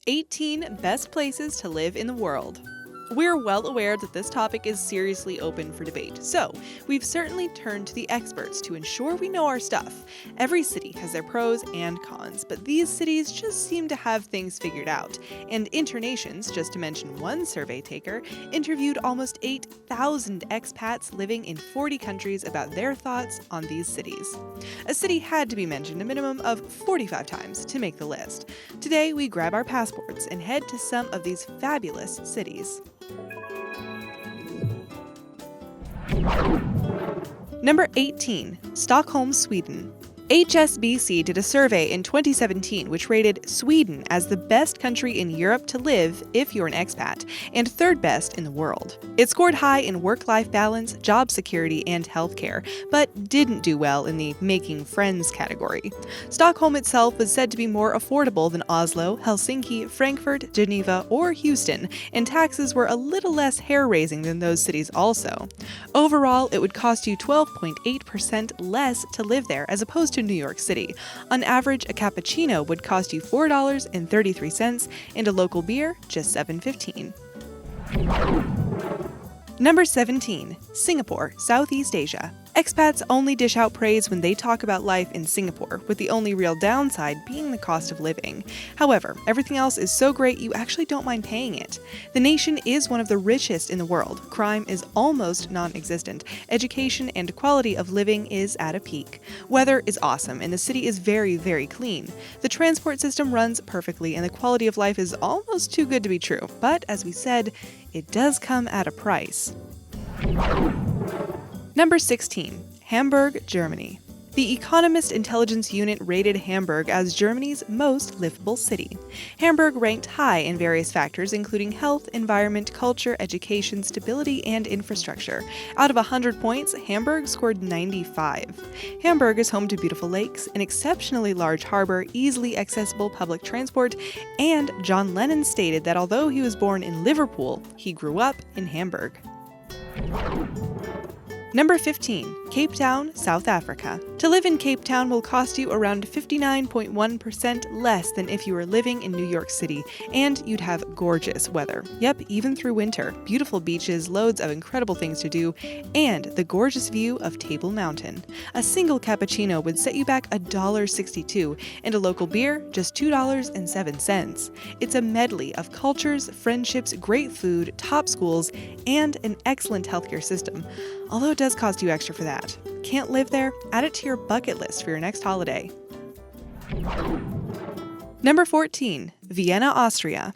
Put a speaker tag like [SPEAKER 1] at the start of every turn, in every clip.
[SPEAKER 1] 18 Best Places to Live in the World. We're well aware that this topic is seriously open for debate, so we've certainly turned to the experts to ensure we know our stuff. Every city has their pros and cons, but these cities just seem to have things figured out. And InterNations, just to mention one survey taker, interviewed almost 8,000 expats living in 40 countries about their thoughts on these cities. A city had to be mentioned a minimum of 45 times to make the list. Today, we grab our passports and head to some of these fabulous cities. Number 18. Stockholm, Sweden. HSBC did a survey in 2017 which rated Sweden as the best country in Europe to live if you're an expat, and third best in the world. It scored high in work-life balance, job security, and healthcare, but didn't do well in the making friends category. Stockholm itself was said to be more affordable than Oslo, Helsinki, Frankfurt, Geneva, or Houston, and taxes were a little less hair-raising than those cities also. Overall, it would cost you 12.8% less to live there as opposed to New York City. On average, a cappuccino would cost you $4.33 and a local beer just $7.15. Number 17. Singapore, Southeast Asia. Expats only dish out praise when they talk about life in Singapore, with the only real downside being the cost of living. However, everything else is so great you actually don't mind paying it. The nation is one of the richest in the world. Crime is almost non-existent. Education and quality of living is at a peak. Weather is awesome, and the city is very, very clean. The transport system runs perfectly, and the quality of life is almost too good to be true. But, as we said, it does come at a price. Number 16. Hamburg, Germany. The Economist Intelligence Unit rated Hamburg as Germany's most livable city. Hamburg ranked high in various factors including health, environment, culture, education, stability, and infrastructure. Out of 100 points, Hamburg scored 95. Hamburg is home to beautiful lakes, an exceptionally large harbor, easily accessible public transport, and John Lennon stated that although he was born in Liverpool, he grew up in Hamburg. Number 15. Cape Town, South Africa. To live in Cape Town will cost you around 59.1% less than if you were living in New York City, and you'd have gorgeous weather. Yep, even through winter. Beautiful beaches, loads of incredible things to do, and the gorgeous view of Table Mountain. A single cappuccino would set you back $1.62, and a local beer just $2.07. It's a medley of cultures, friendships, great food, top schools, and an excellent healthcare system. Although it does cost you extra for that. Can't live there? Add it to your bucket list for your next holiday. Number 14. Vienna, Austria.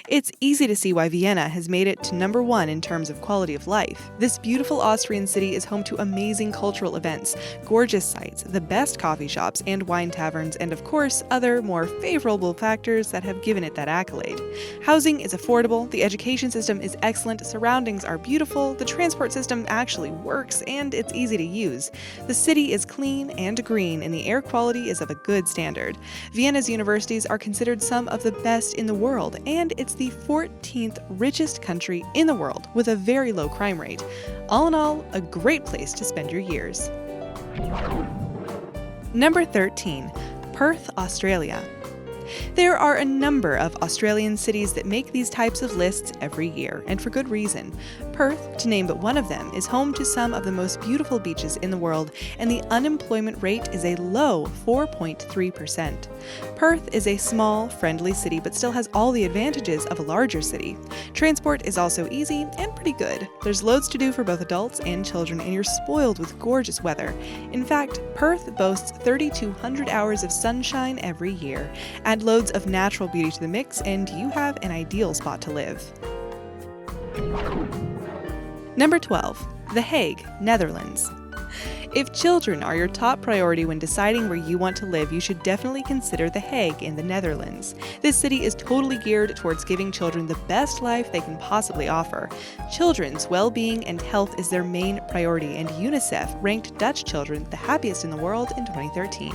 [SPEAKER 1] It's easy to see why Vienna has made it to number 1 in terms of quality of life. This beautiful Austrian city is home to amazing cultural events, gorgeous sights, the best coffee shops and wine taverns, and of course, other more favorable factors that have given it that accolade. Housing is affordable, the education system is excellent, surroundings are beautiful, the transport system actually works, and it's easy to use. The city is clean and green, and the air quality is of a good standard. Vienna's universities are considered some of the best in the world, and it's the 14th richest country in the world with a very low crime rate. All in all, a great place to spend your years. Number 13. Perth, Australia. There are a number of Australian cities that make these types of lists every year, and for good reason. Perth, to name but one of them, is home to some of the most beautiful beaches in the world, and the unemployment rate is a low 4.3%. Perth is a small, friendly city but still has all the advantages of a larger city. Transport is also easy and pretty good. There's loads to do for both adults and children, and you're spoiled with gorgeous weather. In fact, Perth boasts 3,200 hours of sunshine every year. Add loads of natural beauty to the mix, and you have an ideal spot to live. Number 12. The Hague, Netherlands. If children are your top priority when deciding where you want to live, you should definitely consider The Hague in the Netherlands. This city is totally geared towards giving children the best life they can possibly offer. Children's well-being and health is their main priority, and UNICEF ranked Dutch children the happiest in the world in 2013.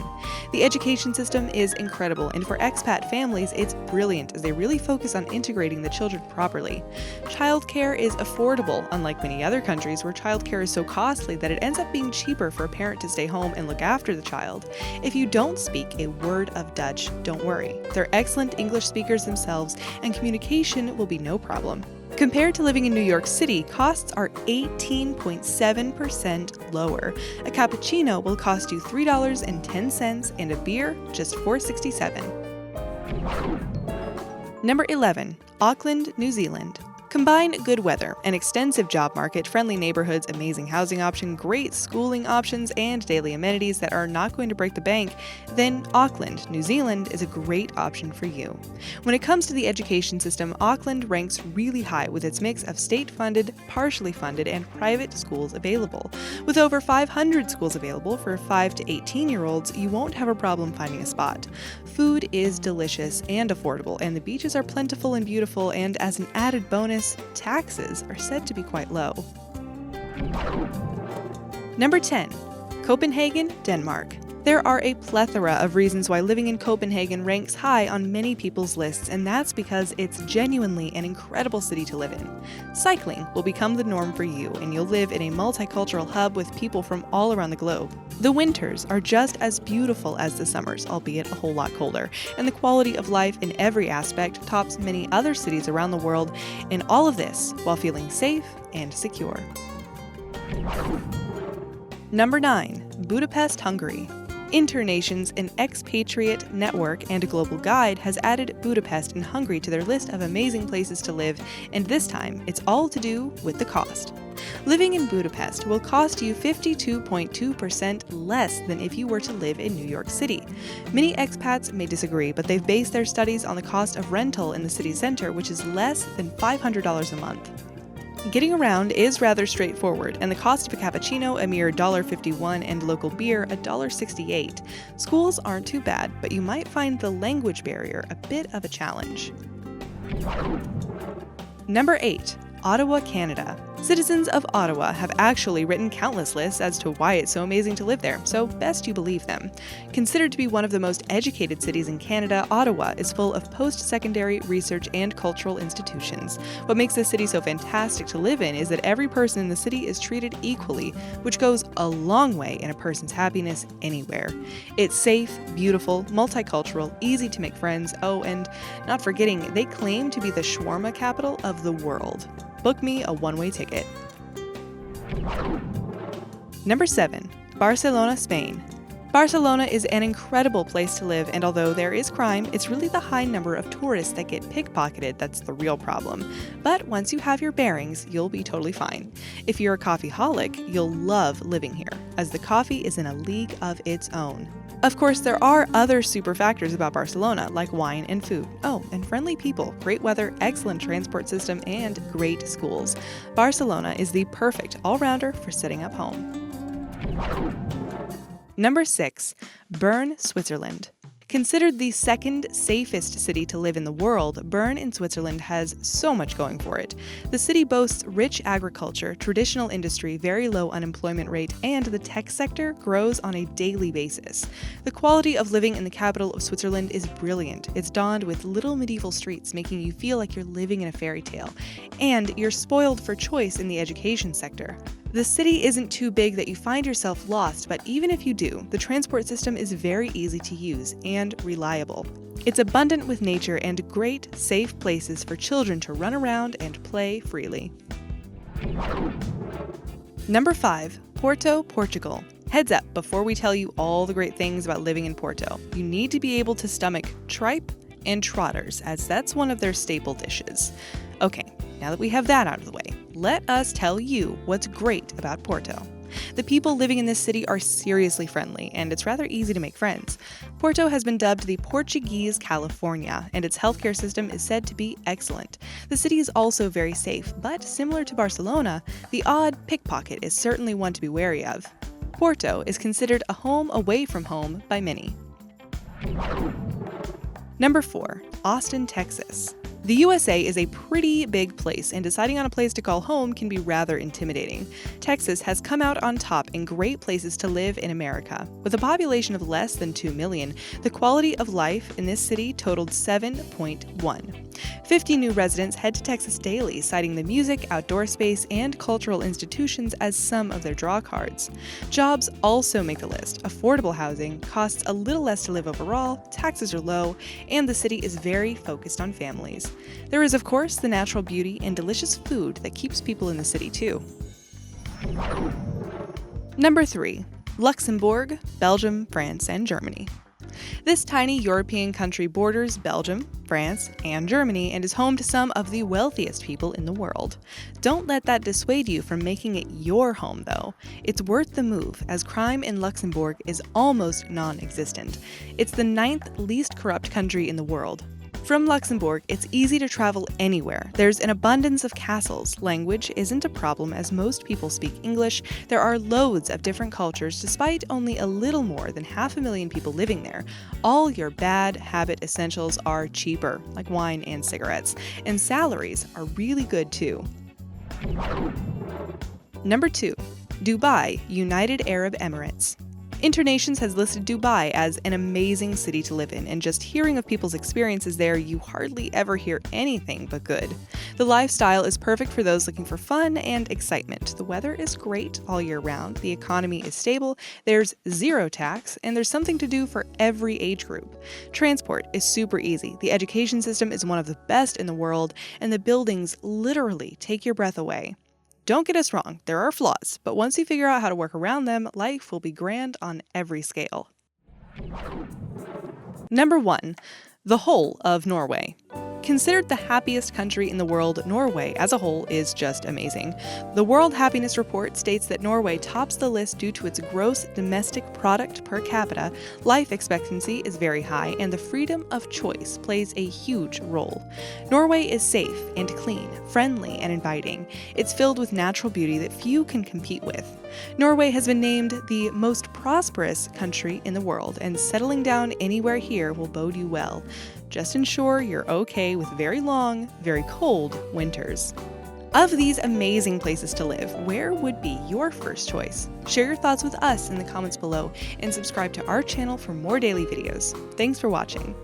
[SPEAKER 1] The education system is incredible, and for expat families, it's brilliant as they really focus on integrating the children properly. Childcare is affordable, unlike many other countries where childcare is so costly that it ends up being cheaper cheaper for a parent to stay home and look after the child. If you don't speak a word of Dutch, don't worry. They're excellent English speakers themselves, and communication will be no problem. Compared to living in New York City, costs are 18.7% lower. A cappuccino will cost you $3.10 and a beer just $4.67. Number 11. Auckland, New Zealand. Combine good weather, an extensive job market, friendly neighborhoods, amazing housing option, great schooling options, and daily amenities that are not going to break the bank, then Auckland, New Zealand is a great option for you. When it comes to the education system, Auckland ranks really high with its mix of state-funded, partially funded, and private schools available. With over 500 schools available for 5 to 18-year-olds, you won't have a problem finding a spot. Food is delicious and affordable, and the beaches are plentiful and beautiful, and as an added bonus, taxes are said to be quite low. Number 10. Copenhagen, Denmark. There are a plethora of reasons why living in Copenhagen ranks high on many people's lists, and that's because it's genuinely an incredible city to live in. Cycling will become the norm for you, and you'll live in a multicultural hub with people from all around the globe. The winters are just as beautiful as the summers, albeit a whole lot colder, and the quality of life in every aspect tops many other cities around the world, and all of this while feeling safe and secure. Number 9. Budapest, Hungary. InterNations, an expatriate network and a global guide, has added Budapest in Hungary to their list of amazing places to live, and this time it's all to do with the cost. Living in Budapest will cost you 52.2% less than if you were to live in New York City. Many expats may disagree, but they've based their studies on the cost of rental in the city center, which is less than $500 a month. Getting around is rather straightforward, and the cost of a cappuccino a mere $1.51 and local beer $1.68. Schools aren't too bad, but you might find the language barrier a bit of a challenge. Number 8. Ottawa, Canada. Citizens of Ottawa have actually written countless lists as to why it's so amazing to live there, so best you believe them. Considered to be one of the most educated cities in Canada, Ottawa is full of post-secondary research and cultural institutions. What makes this city so fantastic to live in is that every person in the city is treated equally, which goes a long way in a person's happiness anywhere. It's safe, beautiful, multicultural, easy to make friends, and not forgetting, they claim to be the shawarma capital of the world. Book me a one-way ticket. Number 7. Barcelona, Spain. Barcelona is an incredible place to live, and although there is crime, it's really the high number of tourists that get pickpocketed that's the real problem. But once you have your bearings, you'll be totally fine. If you're a coffeeholic, you'll love living here, as the coffee is in a league of its own. Of course, there are other super factors about Barcelona, like wine and food. And friendly people, great weather, excellent transport system, and great schools. Barcelona is the perfect all-rounder for setting up home. Number 6. Bern, Switzerland. Considered the second safest city to live in the world, Bern in Switzerland has so much going for it. The city boasts rich agriculture, traditional industry, very low unemployment rate, and the tech sector grows on a daily basis. The quality of living in the capital of Switzerland is brilliant. It's donned with little medieval streets, making you feel like you're living in a fairy tale. And you're spoiled for choice in the education sector. The city isn't too big that you find yourself lost, but even if you do, the transport system is very easy to use and reliable. It's abundant with nature and great, safe places for children to run around and play freely. Number 5. Porto, Portugal. Heads up, before we tell you all the great things about living in Porto, you need to be able to stomach tripe and trotters, as that's one of their staple dishes. Okay, now that we have that out of the way, let us tell you what's great about Porto. The people living in this city are seriously friendly, and it's rather easy to make friends. Porto has been dubbed the Portuguese California, and its healthcare system is said to be excellent. The city is also very safe, but similar to Barcelona, the odd pickpocket is certainly one to be wary of. Porto is considered a home away from home by many. Number 4. Austin, Texas. The USA is a pretty big place, and deciding on a place to call home can be rather intimidating. Texas has come out on top in great places to live in America. With a population of less than 2 million, the quality of life in this city totaled 7.1. 50 new residents head to Texas daily, citing the music, outdoor space, and cultural institutions as some of their draw cards. Jobs also make the list. Affordable housing costs a little less to live overall, taxes are low, and the city is very focused on families. There is, of course, the natural beauty and delicious food that keeps people in the city, too. Number 3. Luxembourg, Belgium, France, and Germany. This tiny European country borders Belgium, France, and Germany and is home to some of the wealthiest people in the world. Don't let that dissuade you from making it your home, though. It's worth the move, as crime in Luxembourg is almost non-existent. It's the 9th least corrupt country in the world. From Luxembourg, it's easy to travel anywhere. There's an abundance of castles. Language isn't a problem as most people speak English. There are loads of different cultures despite only a little more than 500,000 people living there. All your bad habit essentials are cheaper, like wine and cigarettes. And salaries are really good too. Number 2. Dubai, United Arab Emirates. InterNations has listed Dubai as an amazing city to live in, and just hearing of people's experiences there, you hardly ever hear anything but good. The lifestyle is perfect for those looking for fun and excitement. The weather is great all year round, the economy is stable, there's zero tax, and there's something to do for every age group. Transport is super easy, the education system is one of the best in the world, and the buildings literally take your breath away. Don't get us wrong, there are flaws, but once you figure out how to work around them, life will be grand on every scale. Number 1. The whole of Norway. Considered the happiest country in the world, Norway as a whole is just amazing. The World Happiness Report states that Norway tops the list due to its gross domestic product per capita, life expectancy is very high, and the freedom of choice plays a huge role. Norway is safe and clean, friendly and inviting. It's filled with natural beauty that few can compete with. Norway has been named the most prosperous country in the world, and settling down anywhere here will bode you well. Just ensure you're okay with very long, very cold winters. Of these amazing places to live, where would be your first choice? Share your thoughts with us in the comments below and subscribe to our channel for more daily videos. Thanks for watching.